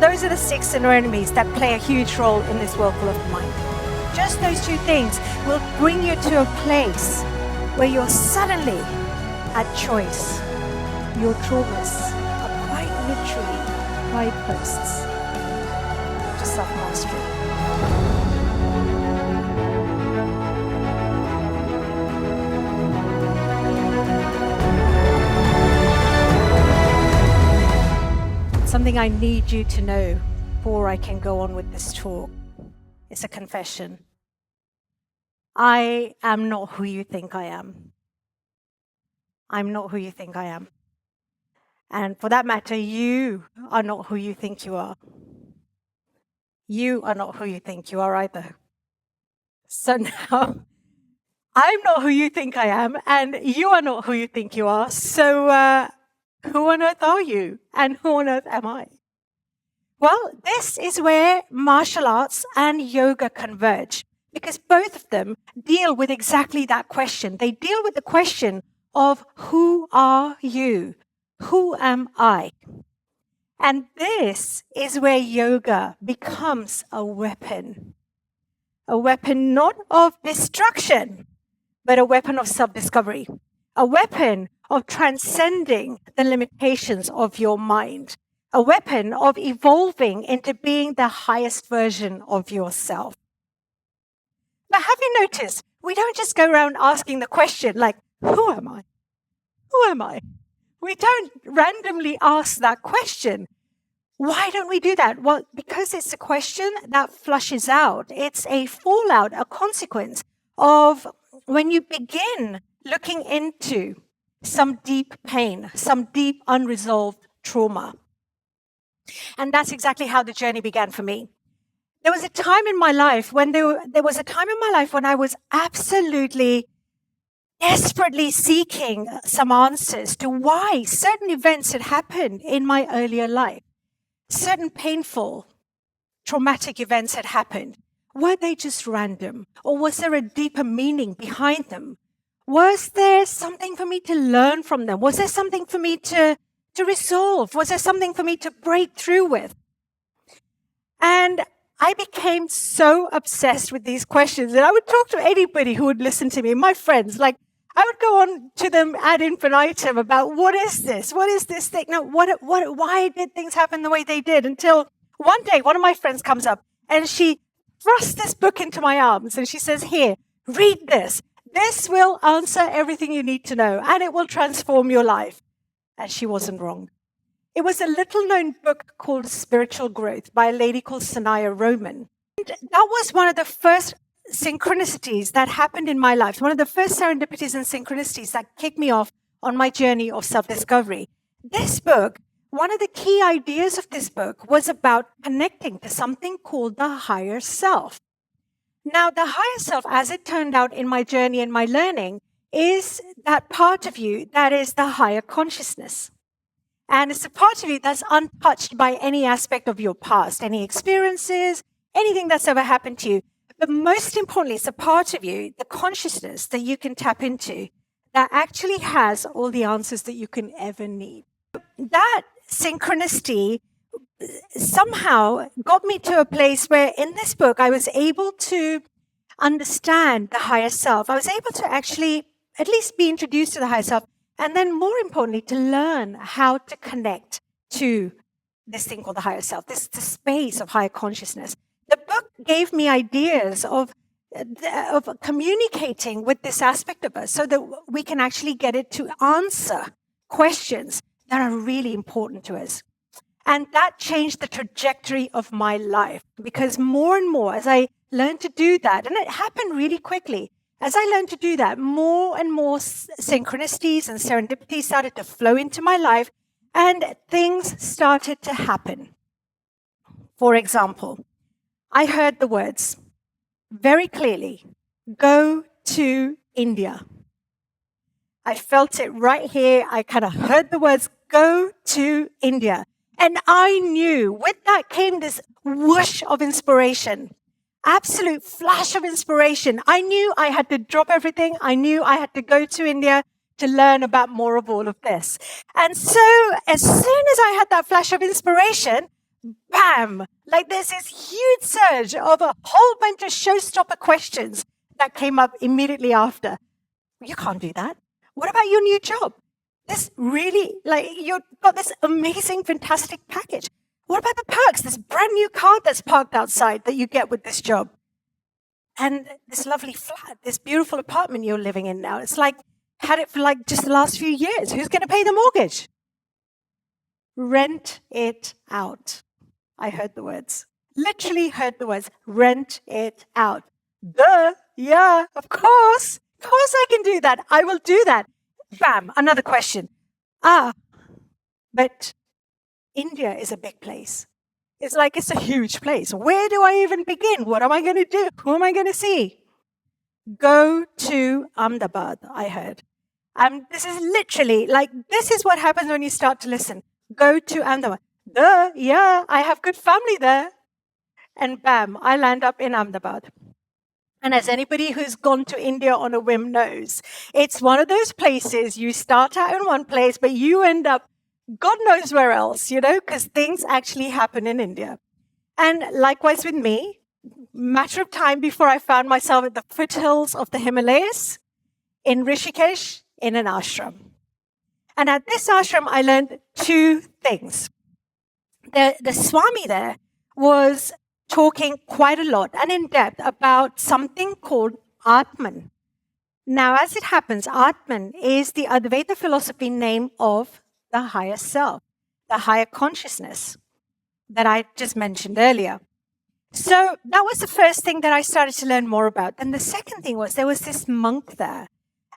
those are the 6 inner enemies that play a huge role in this whirlpool of mind. Just those 2 things will bring you to a place where you're suddenly at choice. Your traumas are quite literally guideposts to self-mastery. Something I need you to know before I can go on with this talk is a confession. I am not who you think I am. I'm not who you think I am. And for that matter, you are not who you think you are. You are not who you think you are either. So now, I'm not who you think I am, and you are not who you think you are. So who on earth are you? And who on earth am I? Well, this is where martial arts and yoga converge, because both of them deal with exactly that question. They deal with the question of who are you? Who am I? And this is where yoga becomes a weapon. A weapon not of destruction, but a weapon of self-discovery. A weapon of transcending the limitations of your mind. A weapon of evolving into being the highest version of yourself. But have you noticed, we don't just go around asking the question like, who am I? Who am I? We don't randomly ask that question. Why don't we do that? Well, because it's a question that flushes out. It's a fallout, a consequence of when you begin looking into some deep pain, some deep unresolved trauma. And that's exactly how the journey began for me. There was a time in my life when I was absolutely desperately seeking some answers to why certain events had happened in my earlier life. Certain painful, traumatic events had happened. Were they just random? Or was there a deeper meaning behind them? Was there something for me to learn from them? Was there something for me to resolve? Was there something for me to break through with? And I became so obsessed with these questions that I would talk to anybody who would listen to me, my friends. Like, I would go on to them ad infinitum about what is this? What is this thing? Now, why did things happen the way they did? Until one day, one of my friends comes up and she thrusts this book into my arms and she says, "Here, read this. This will answer everything you need to know and it will transform your life." And she wasn't wrong. It was a little-known book called Spiritual Growth by a lady called Sanaya Roman. And that was one of the first synchronicities that happened in my life, one of the first serendipities and synchronicities that kicked me off on my journey of self-discovery. This book, one of the key ideas of this book was about connecting to something called the higher self. Now, the higher self, as it turned out in my journey and my learning, is that part of you that is the higher consciousness. And it's a part of you that's untouched by any aspect of your past, any experiences, anything that's ever happened to you. But most importantly, it's a part of you, the consciousness that you can tap into, that actually has all the answers that you can ever need. That synchronicity somehow got me to a place where in this book, I was able to understand the higher self. I was able to actually at least be introduced to the higher self. And then more importantly, to learn how to connect to this thing called the higher self, this space of higher consciousness. The book gave me ideas of communicating with this aspect of us so that we can actually get it to answer questions that are really important to us. And that changed the trajectory of my life because more and more as I learned to do that, and it happened really quickly, as I learned to do that, more and more synchronicities and serendipities started to flow into my life and things started to happen. For example, I heard the words very clearly, "Go to India." I felt it right here. I kind of heard the words, "Go to India." And I knew with that came this whoosh of inspiration. Absolute flash of inspiration. I knew I had to drop everything. I knew I had to go to India to learn about more of all of this. And so as soon as I had that flash of inspiration, bam! Like there's this huge surge of a whole bunch of showstopper questions that came up immediately after. You can't do that. What about your new job? This really, like, you've got this amazing, fantastic package. What about the perks? This brand new car that's parked outside that you get with this job. And this lovely flat, this beautiful apartment you're living in now. It's like, had it for like just the last few years. Who's going to pay the mortgage? Rent it out. I heard the words. Literally heard the words. Rent it out. Duh. Yeah, of course. Of course I can do that. I will do that. Bam. Another question. But India is a big place. It's a huge place. Where do I even begin? What am I going to do? Who am I going to see? Go to Ahmedabad, I heard. This is literally, this is what happens when you start to listen. Go to Ahmedabad. Duh, yeah, I have good family there. And bam, I land up in Ahmedabad. And as anybody who's gone to India on a whim knows, it's one of those places you start out in one place, but you end up God knows where else, because things actually happen in India. And likewise with me, matter of time before I found myself at the foothills of the Himalayas, in Rishikesh, in an ashram. And at this ashram, I learned two things. The Swami there was talking quite a lot and in depth about something called Atman. Now, as it happens, Atman is the Advaita philosophy name of the higher self, the higher consciousness that I just mentioned earlier. So that was the first thing that I started to learn more about. And the second thing was there was this monk there,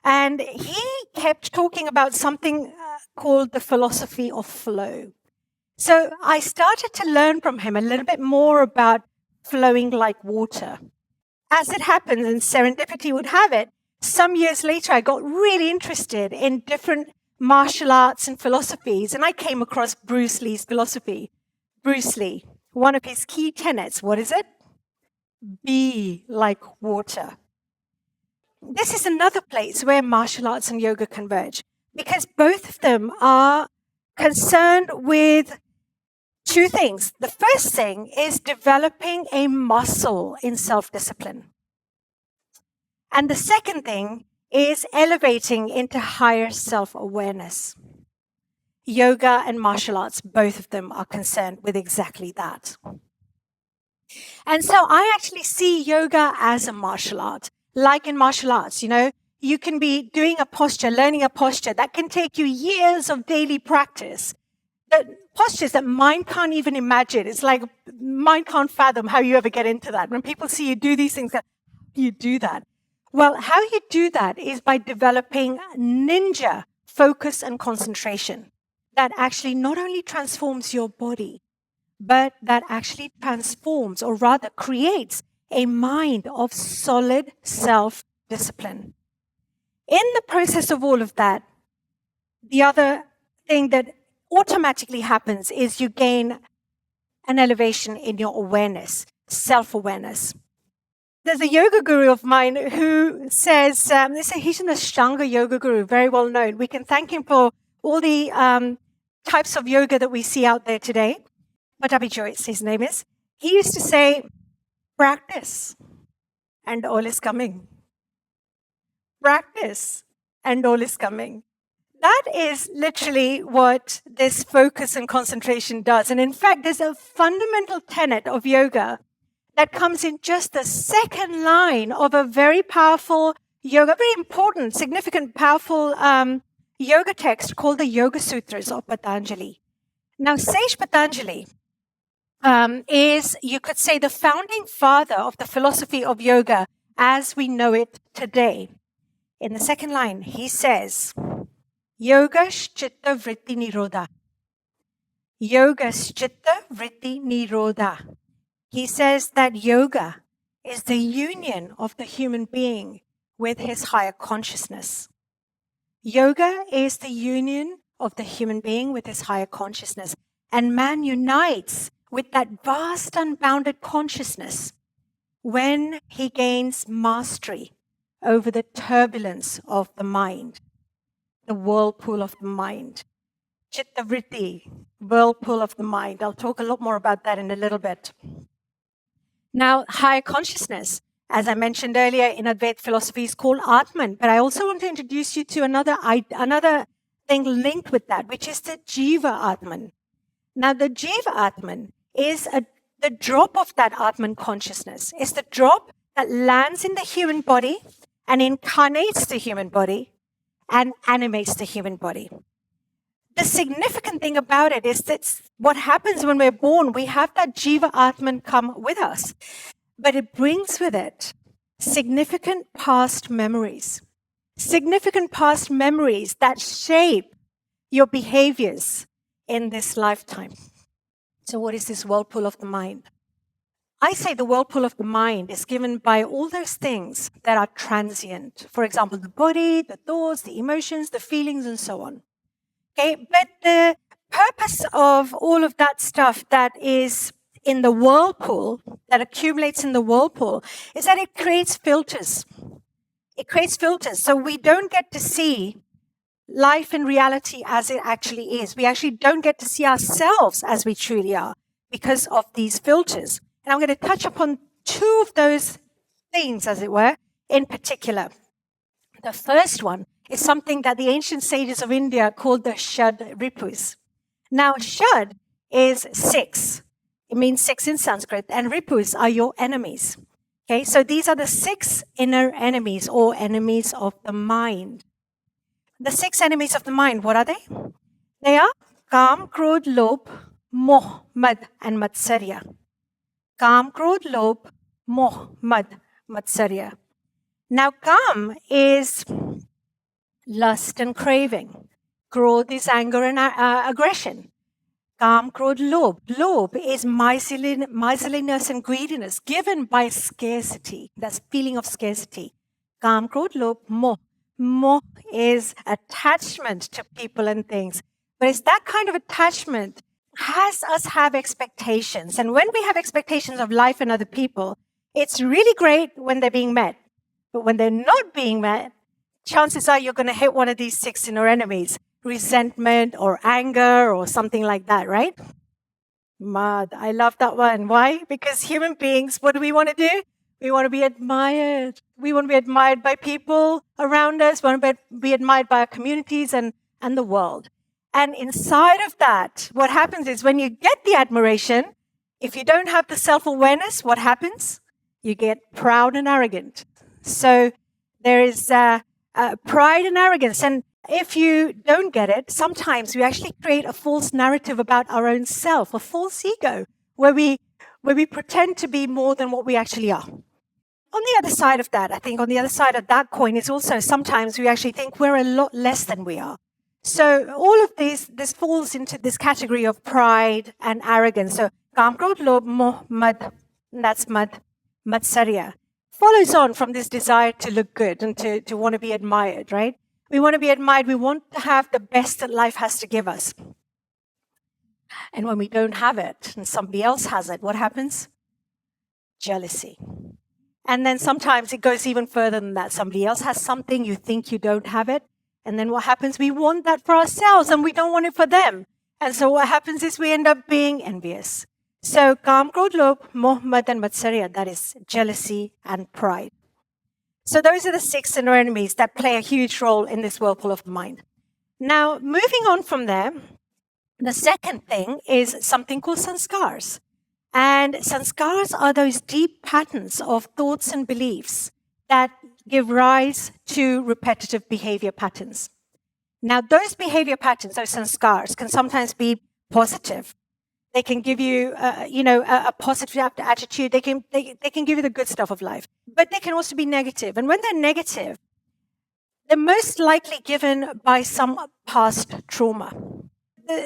and he kept talking about something called the philosophy of flow. So I started to learn from him a little bit more about flowing like water. As it happens, and serendipity would have it, some years later, I got really interested in different martial arts and philosophies, and I came across Bruce Lee's philosophy. Bruce Lee, one of his key tenets, what is it? Be like water. This is another place where martial arts and yoga converge, because both of them are concerned with two things. The first thing is developing a muscle in self-discipline. And the second thing is elevating into higher self-awareness. Yoga and martial arts, both of them are concerned with exactly that. And so I actually see yoga as a martial art. Like in martial arts, you can be doing a posture, learning a posture that can take you years of daily practice. The postures that mind can't even imagine. It's like mind can't fathom how you ever get into that. When people see you do these things, you do that. Well, how you do that is by developing ninja focus and concentration that actually not only transforms your body, but that actually transforms, or rather creates, a mind of solid self-discipline. In the process of all of that, the other thing that automatically happens is you gain an elevation in your awareness, self-awareness. There's a yoga guru of mine who says, he's an Ashtanga yoga guru, very well known. We can thank him for all the types of yoga that we see out there today. Patabi Joyce, his name is. He used to say, practice and all is coming. Practice and all is coming. That is literally what this focus and concentration does. And in fact, there's a fundamental tenet of yoga that comes in just the second line of a very powerful yoga, very important, significant, powerful yoga text called the Yoga Sutras of Patanjali. Now, Sage Patanjali is, you could say, the founding father of the philosophy of yoga as we know it today. In the second line, he says, Yoga's Chitta Vritti Nirodha. Yoga's Chitta Vritti Nirodha. He says that yoga is the union of the human being with his higher consciousness. Yoga is the union of the human being with his higher consciousness. And man unites with that vast, unbounded consciousness when he gains mastery over the turbulence of the mind, the whirlpool of the mind. Chitta vritti, whirlpool of the mind. I'll talk a lot more about that in a little bit. Now, higher consciousness, as I mentioned earlier, in Advaita philosophy is called Atman. But I also want to introduce you to another thing linked with that, which is the Jiva Atman. Now, the Jiva Atman is the drop of that Atman consciousness. It's the drop that lands in the human body and incarnates the human body and animates the human body. The significant thing about it is that what happens when we're born, we have that Jiva Atman come with us, but it brings with it significant past memories that shape your behaviors in this lifetime. So what is this whirlpool of the mind? I say the whirlpool of the mind is given by all those things that are transient. For example, the body, the thoughts, the emotions, the feelings, and so on. Okay, but the purpose of all of that stuff that is in the whirlpool, that accumulates in the whirlpool, is that it creates filters. It creates filters. So we don't get to see life in reality as it actually is. We actually don't get to see ourselves as we truly are because of these filters. And I'm going to touch upon two of those things, as it were, in particular. The first one is something that the ancient sages of India called the Shad Ripus. Now, Shad is 6. It means 6 in Sanskrit, and Ripus are your enemies. Okay, so these are the 6 inner enemies or enemies of the mind. The 6 enemies of the mind, what are they? They are Kam, Krodh, Lobh, Moh, Mad, and Matsarya. Kam, Krodh, Lobh, Moh, Mad, Matsarya. Now, Kam is lust and craving. Krodh is anger and aggression. Kam, Krodh, Lobh. Lobh is miserliness and greediness given by scarcity. That's feeling of scarcity. Kam, Krodh, Lobh, Moh. Moh is attachment to people and things. But it's that kind of attachment has us have expectations. And when we have expectations of life and other people, it's really great when they're being met. But when they're not being met, chances are you're going to hit one of these 6 inner enemies, resentment or anger or something like that, right? Mad. I love that one. Why? Because human beings, what do we want to do? We want to be admired. We want to be admired by people around us. We want to be admired by our communities and the world. And inside of that, what happens is when you get the admiration, if you don't have the self-awareness, what happens? You get proud and arrogant. So there is pride and arrogance. And if you don't get it, sometimes we actually create a false narrative about our own self, a false ego, where we pretend to be more than what we actually are. On the other side of that, I think on the other side of that coin is also sometimes we actually think we're a lot less than we are. So all of this falls into this category of pride and arrogance. So Kam, Krodh, Lobh, Moh, Mad, that's Mad, Matsarya, follows on from this desire to look good and to want to be admired, right? We want to be admired. We want to have the best that life has to give us. And when we don't have it and somebody else has it, what happens? Jealousy. And then sometimes it goes even further than that. Somebody else has something, you think you don't have it. And then what happens? We want that for ourselves and we don't want it for them. And so what happens is we end up being envious. So Kam, Krodh, Lobh, Moh, Mad, and Matsarya, that is jealousy and pride. So those are the 6 inner enemies that play a huge role in this whirlpool of the mind. Now, moving on from there, the second thing is something called sanskars. And sanskars are those deep patterns of thoughts and beliefs that give rise to repetitive behavior patterns. Now, those behavior patterns, those sanskars, can sometimes be positive. They can give you, a positive attitude. They can give you the good stuff of life. But they can also be negative. And when they're negative, they're most likely given by some past trauma.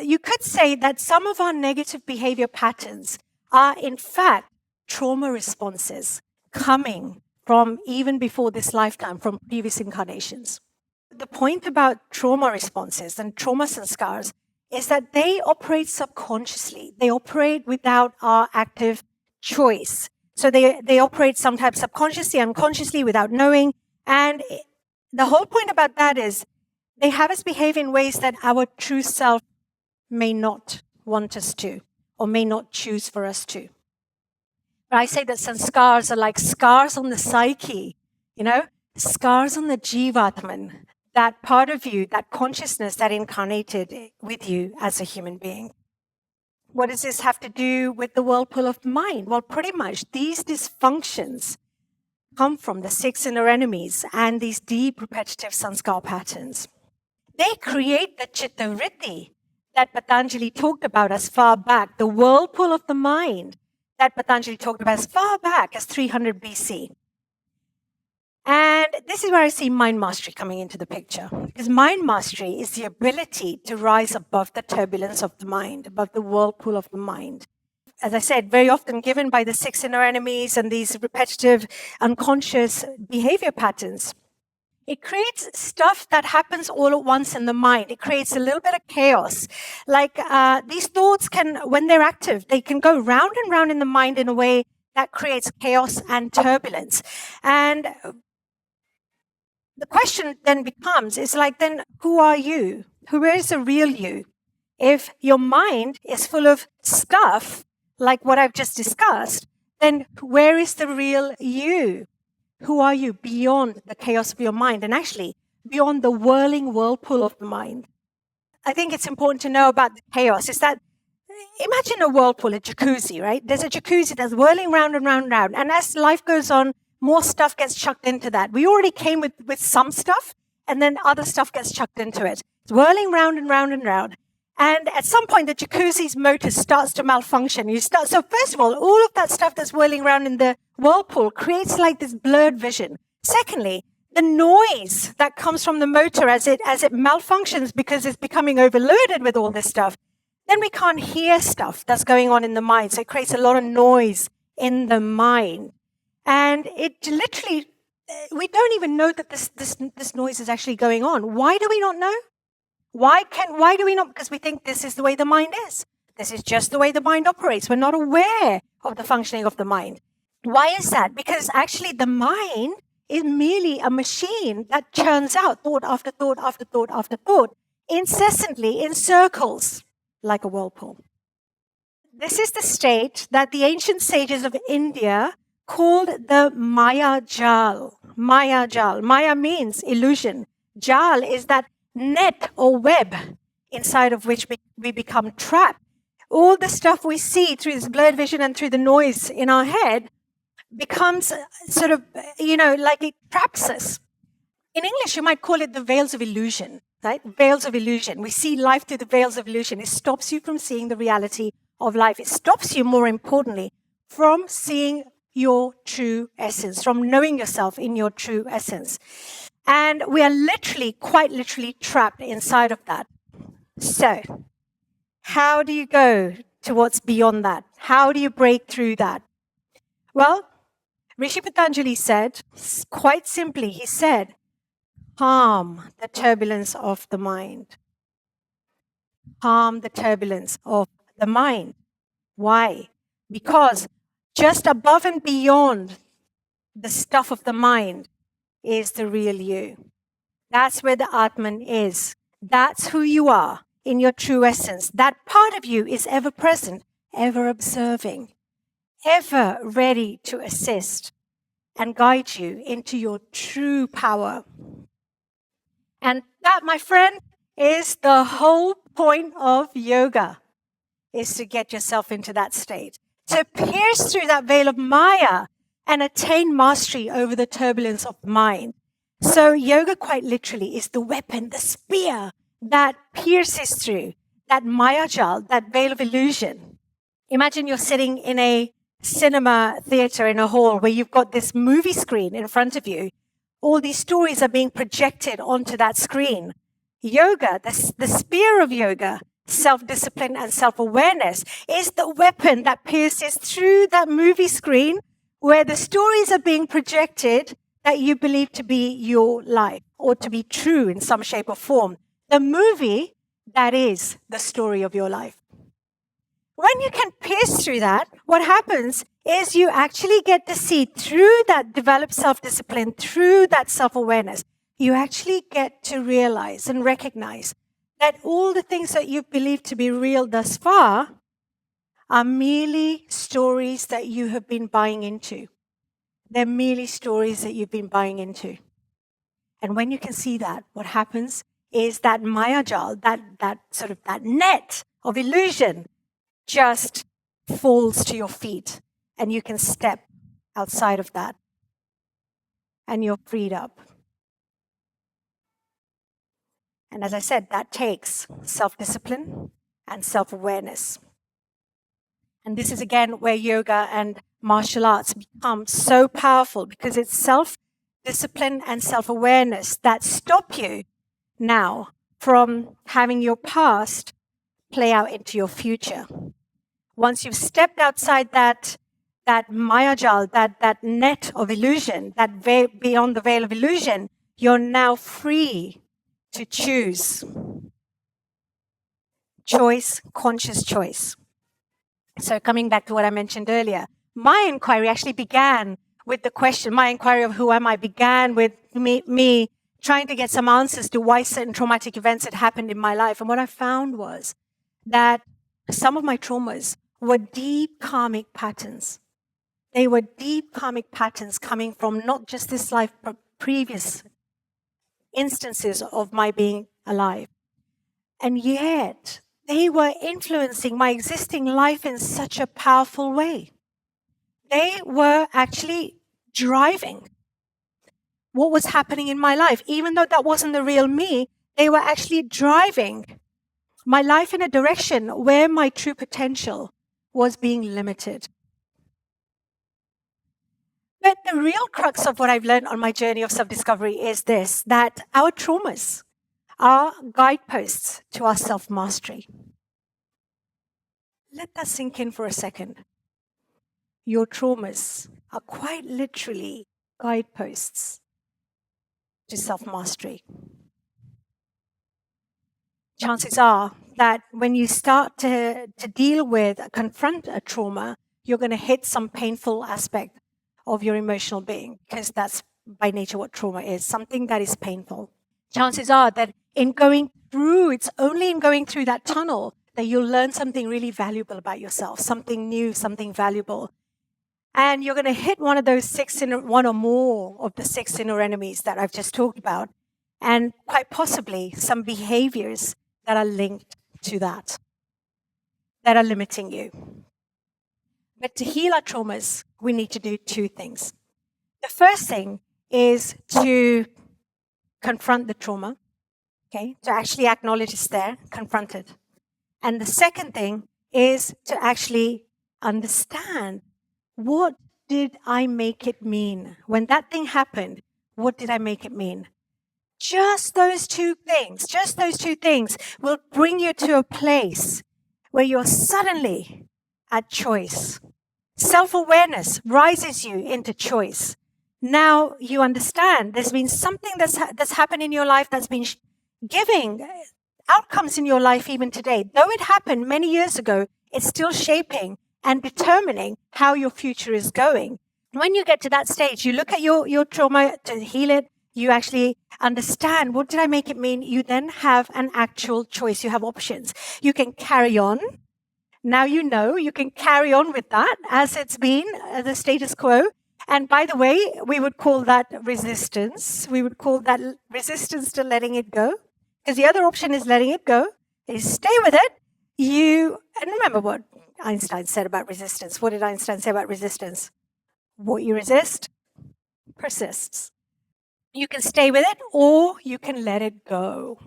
You could say that some of our negative behavior patterns are, in fact, trauma responses coming from even before this lifetime, from previous incarnations. The point about trauma responses and trauma sanskars is that they operate subconsciously. They operate without our active choice. So they operate sometimes subconsciously, unconsciously, without knowing. And the whole point about that is they have us behave in ways that our true self may not want us to, or may not choose for us to. But I say that sanskars are like scars on the psyche, scars on the jivatman, that part of you, that consciousness that incarnated with you as a human being. What does this have to do with the whirlpool of the mind? Well, pretty much these dysfunctions come from the 6 inner enemies and these deep repetitive sanskar patterns. They create the chitta vritti that Patanjali talked about as far back, the whirlpool of the mind that Patanjali talked about as far back as 300 BC. And this is where I see mind mastery coming into the picture. Because mind mastery is the ability to rise above the turbulence of the mind, above the whirlpool of the mind. As I said, very often given by the 6 inner enemies and these repetitive, unconscious behavior patterns. It creates stuff that happens all at once in the mind. It creates a little bit of chaos. Like these thoughts can, when they're active, they can go round and round in the mind in a way that creates chaos and turbulence. And the question then becomes, then who are you? Who is the real you? If your mind is full of stuff, like what I've just discussed, then where is the real you? Who are you beyond the chaos of your mind, and actually beyond the whirling whirlpool of the mind? I think it's important to know about the chaos is that, imagine a whirlpool, a jacuzzi, right? There's a jacuzzi that's whirling round and round and round. And as life goes on, more stuff gets chucked into that. We already came with some stuff, and then other stuff gets chucked into it. It's whirling round and round and round. And at some point, the jacuzzi's motor starts to malfunction. So first of all of that stuff that's whirling around in the whirlpool creates like this blurred vision. Secondly, the noise that comes from the motor as it malfunctions because it's becoming overloaded with all this stuff, then we can't hear stuff that's going on in the mind. So it creates a lot of noise in the mind. And it literally, we don't even know that this noise is actually going on. Why do we not know? Why do we not? Because we think this is the way the mind is. This is just the way the mind operates. We're not aware of the functioning of the mind. Why is that? Because actually the mind is merely a machine that churns out thought after thought after thought after thought, incessantly in circles, like a whirlpool. This is the state that the ancient sages of India called the Maya Jal. Maya Jal. Maya means illusion. Jal is that net or web inside of which we become trapped. All the stuff we see through this blurred vision and through the noise in our head becomes sort of, like it traps us. In English, you might call it the veils of illusion, right? Veils of illusion. We see life through the veils of illusion. It stops you from seeing the reality of life. It stops you, more importantly, from seeing your true essence, from knowing yourself in your true essence. And we are quite literally trapped inside of that. So, how do you go to what's beyond that? How do you break through that? Well, Rishi Patanjali said, quite simply, he said, calm the turbulence of the mind. Calm the turbulence of the mind. Why? Because just above and beyond the stuff of the mind is the real you. That's where the Atman is. That's who you are in your true essence. That part of you is ever present, ever observing, ever ready to assist and guide you into your true power. And that, my friend, is the whole point of yoga, is to get yourself into that state, to pierce through that veil of Maya and attain mastery over the turbulence of the mind. So yoga quite literally is the weapon, the spear that pierces through that Mayajal, that veil of illusion. Imagine you're sitting in a cinema theater in a hall where you've got this movie screen in front of you. All these stories are being projected onto that screen. Yoga, the spear of yoga, self-discipline and self-awareness, is the weapon that pierces through that movie screen where the stories are being projected that you believe to be your life or to be true in some shape or form. The movie that is the story of your life. When you can pierce through that, what happens is you actually get to see through that developed self-discipline, through that self-awareness, you actually get to realize and recognize that all the things that you believe to be real thus far are merely stories that you have been buying into. They're merely stories that you've been buying into. And when you can see that, what happens is that mayajal, that net of illusion just falls to your feet, and you can step outside of that, and you're freed up. And as I said, that takes self-discipline and self-awareness. And this is again where yoga and martial arts become so powerful, because it's self-discipline and self-awareness that stop you now from having your past play out into your future. Once you've stepped outside that mayajal, that net of illusion, beyond the veil of illusion, you're now free to choose. Choice, conscious choice. So coming back to what I mentioned earlier, my inquiry actually began with the question, my inquiry of who am I began with me trying to get some answers to why certain traumatic events had happened in my life. And what I found was that some of my traumas were deep karmic patterns. They were deep karmic patterns coming from not just this life, but previous instances of my being alive. And yet, they were influencing my existing life in such a powerful way. They were actually driving what was happening in my life. Even though that wasn't the real me, they were actually driving my life in a direction where my true potential was being limited. But the real crux of what I've learned on my journey of self-discovery is this, that our traumas are guideposts to our self-mastery. Let that sink in for a second. Your traumas are quite literally guideposts to self-mastery. Chances are that when you start to deal with, confront a trauma, you're going to hit some painful aspect of your emotional being, because that's by nature what trauma is, something that is painful. Chances are that it's only in going through that tunnel that you'll learn something really valuable about yourself, something new, something valuable. And you're going to hit one or more of the 6 inner enemies that I've just talked about, and quite possibly some behaviors that are linked to that are limiting you. But to heal our traumas, we need to do 2 things. The first thing is to confront the trauma, okay? To actually acknowledge it's there, confront it. And the second thing is to actually understand, what did I make it mean? When that thing happened, what did I make it mean? Just those two things will bring you to a place where you're suddenly at choice. Self-awareness rises you into choice. Now you understand there's been something that's happened in your life that's been giving outcomes in your life even today. Though it happened many years ago, it's still shaping and determining how your future is going. When you get to that stage, you look at your trauma to heal it, you actually understand, what did I make it mean? You then have an actual choice. You have options. You can carry on. Now you know you can carry on with that as it's been, the status quo. And by the way, we would call that resistance. We would call that resistance to letting it go. Because the other option is letting it go, is stay with it. And remember what Einstein said about resistance. What did Einstein say about resistance? What you resist persists. You can stay with it, or you can let it go.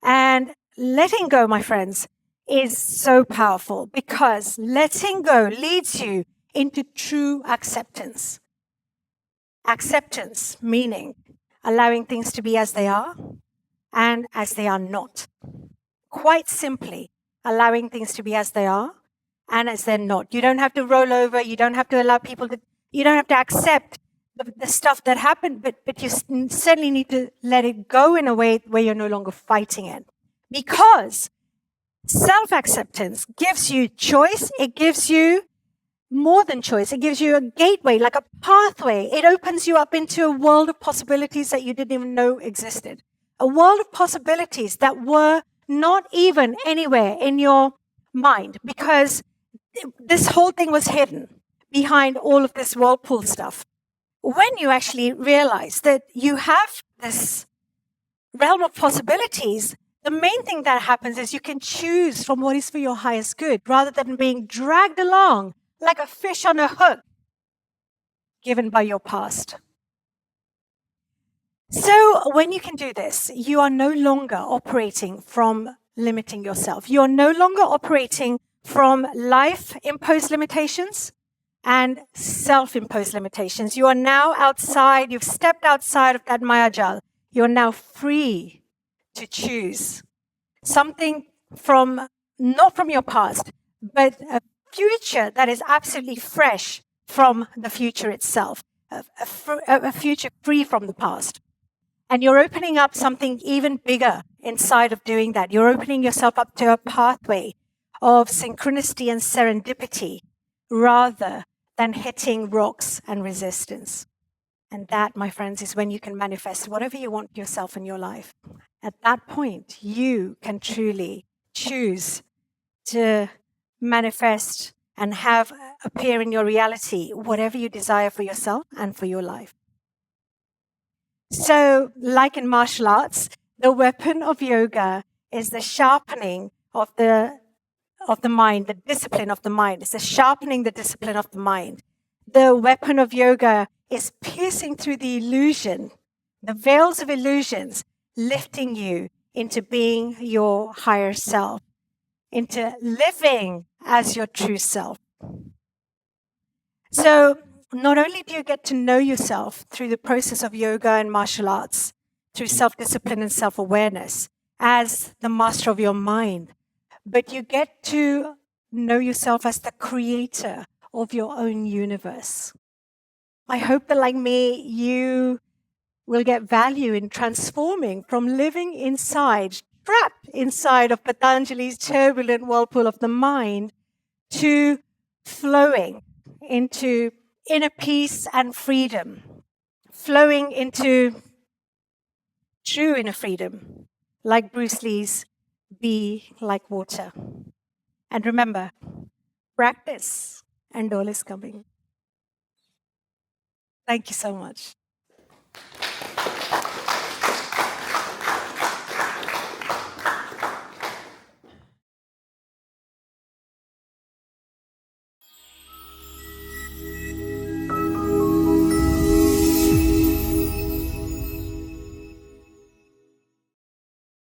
And letting go, my friends, is so powerful, because letting go leads you into true acceptance. Acceptance meaning allowing things to be as they are and as they are not. Quite simply, allowing things to be as they are and as they're not. You don't have to roll over. You don't have to allow you don't have to accept the stuff that happened, but you certainly need to let it go in a way where you're no longer fighting it. Because self-acceptance gives you choice. It gives you more than choice. It gives you a gateway, like a pathway. It opens you up into a world of possibilities that you didn't even know existed. A world of possibilities that were not even anywhere in your mind, because this whole thing was hidden behind all of this whirlpool stuff. When you actually realize that you have this realm of possibilities, the main thing that happens is you can choose from what is for your highest good rather than being dragged along like a fish on a hook given by your past. So when you can do this, you are no longer operating from limiting yourself. You are no longer operating from life-imposed limitations and self-imposed limitations. You are now outside, you've stepped outside of that Mayajal. You're now free to choose something from, not from your past, but a future that is absolutely fresh from the future itself, a future free from the past. And you're opening up something even bigger inside of doing that. You're opening yourself up to a pathway of synchronicity and serendipity rather than hitting rocks and resistance. And that, my friends, is when you can manifest whatever you want yourself in your life. At that point, you can truly choose to manifest and have appear in your reality whatever you desire for yourself and for your life. So, like in martial arts, the weapon of yoga is the sharpening of the mind, the discipline of the mind. It's the sharpening the discipline of the mind. The weapon of yoga is piercing through the illusion, the veils of illusions, lifting you into being your higher self, into living as your true self. So, not only do you get to know yourself through the process of yoga and martial arts, through self-discipline and self-awareness, as the master of your mind, but you get to know yourself as the creator of your own universe. I hope that, like me, you will get value in transforming from living inside, trapped inside of Patanjali's turbulent whirlpool of the mind, to flowing into inner peace and freedom, flowing into true inner freedom, like Bruce Lee's Be Like Water. And remember, practice and all is coming. Thank you so much.